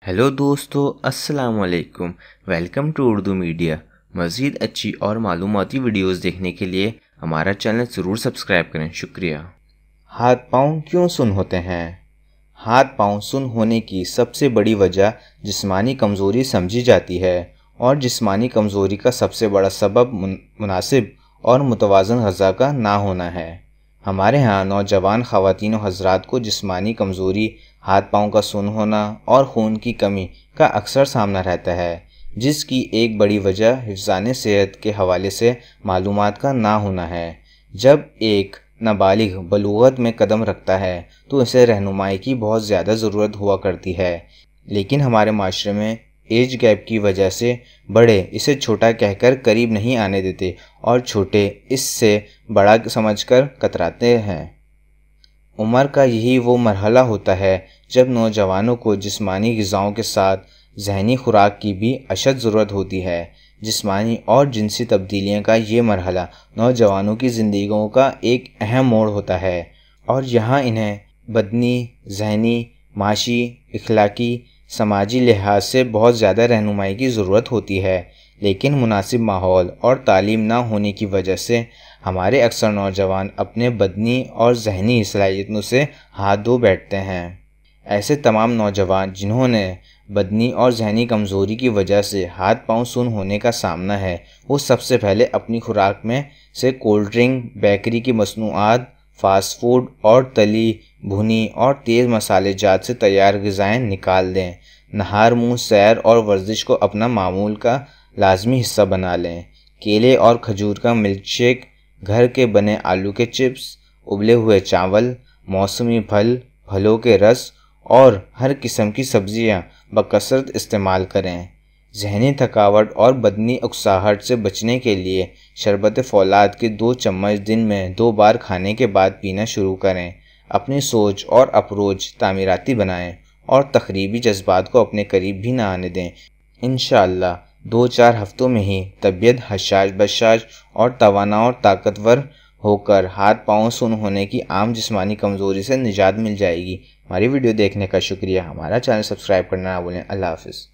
Hello دوستو، السلام علیکم۔ Welcome to Urdu media. مزید اچھی اور معلوماتی ویڈیوز دیکھنے کے لیے ہمارا چینل ضرور سبسکرائب کریں۔ شکریہ۔ ہاتھ پاؤں کیوں سن ہوتے ہیں؟ ہاتھ پاؤں سن ہونے کی سب سے بڑی وجہ جسمانی کمزوری سمجھی جاتی ہے، اور جسمانی کمزوری کا سب سے بڑا سبب مناسب اور متوازن غذا کا نہ ہونا ہے۔ ہمارے ہاں نوجوان خواتین و حضرات کو جسمانی کمزوری، ہاتھ پاؤں کا سن ہونا اور خون کی کمی کا اکثر سامنا رہتا ہے، جس کی ایک بڑی وجہ حفظان صحت کے حوالے سے معلومات کا نہ ہونا ہے۔ جب ایک نابالغ بلوغت میں قدم رکھتا ہے تو اسے رہنمائی کی بہت زیادہ ضرورت ہوا کرتی ہے، لیکن ہمارے معاشرے میں ایج گیپ کی وجہ سے بڑے اسے چھوٹا کہہ کر قریب نہیں آنے دیتے اور چھوٹے اس سے بڑا سمجھ کر کتراتے ہیں۔ عمر کا یہی وہ مرحلہ ہوتا ہے جب نوجوانوں کو جسمانی غذاؤں کے ساتھ ذہنی خوراک کی بھی اشد ضرورت ہوتی ہے۔ جسمانی اور جنسی تبدیلیوں کا یہ مرحلہ نوجوانوں کی زندگیوں کا ایک اہم موڑ ہوتا ہے، اور یہاں انہیں بدنی، ذہنی، معاشی، اخلاقی، سماجی لحاظ سے بہت زیادہ رہنمائی کی ضرورت ہوتی ہے، لیکن مناسب ماحول اور تعلیم نہ ہونے کی وجہ سے ہمارے اکثر نوجوان اپنے بدنی اور ذہنی صلاحیتوں سے ہاتھ دھو بیٹھتے ہیں۔ ایسے تمام نوجوان جنہوں نے بدنی اور ذہنی کمزوری کی وجہ سے ہاتھ پاؤں سن ہونے کا سامنا ہے، وہ سب سے پہلے اپنی خوراک میں سے کولڈ ڈرنک، بیکری کی مصنوعات، فاسٹ فوڈ اور تلی بھنی اور تیز مسالے جات سے تیار غذائیں نکال دیں۔ نہار منہ سیر اور ورزش کو اپنا معمول کا لازمی حصہ بنا لیں۔ کیلے اور کھجور کا ملک شیک، گھر کے بنے آلو کے چپس، ابلے ہوئے چاول، موسمی پھلوں کے رس اور ہر قسم کی سبزیاں بکثرت استعمال کریں۔ ذہنی تھکاوٹ اور بدنی اکساہٹ سے بچنے کے لیے شربت فولاد کے 2 چمچ دن میں 2 بار کھانے کے بعد پینا شروع کریں۔ اپنی سوچ اور اپروچ تعمیراتی بنائیں اور تخریبی جذبات کو اپنے قریب بھی نہ آنے دیں۔ انشاءاللہ 2-4 ہفتوں میں ہی طبیعت حشاش بشاش اور توانا اور طاقتور ہو کر ہاتھ پاؤں سن ہونے کی عام جسمانی کمزوری سے نجات مل جائے گی۔ ہماری ویڈیو دیکھنے کا شکریہ۔ ہمارا چینل سبسکرائب کرنا نہ بھولیں۔ اللہ حافظ۔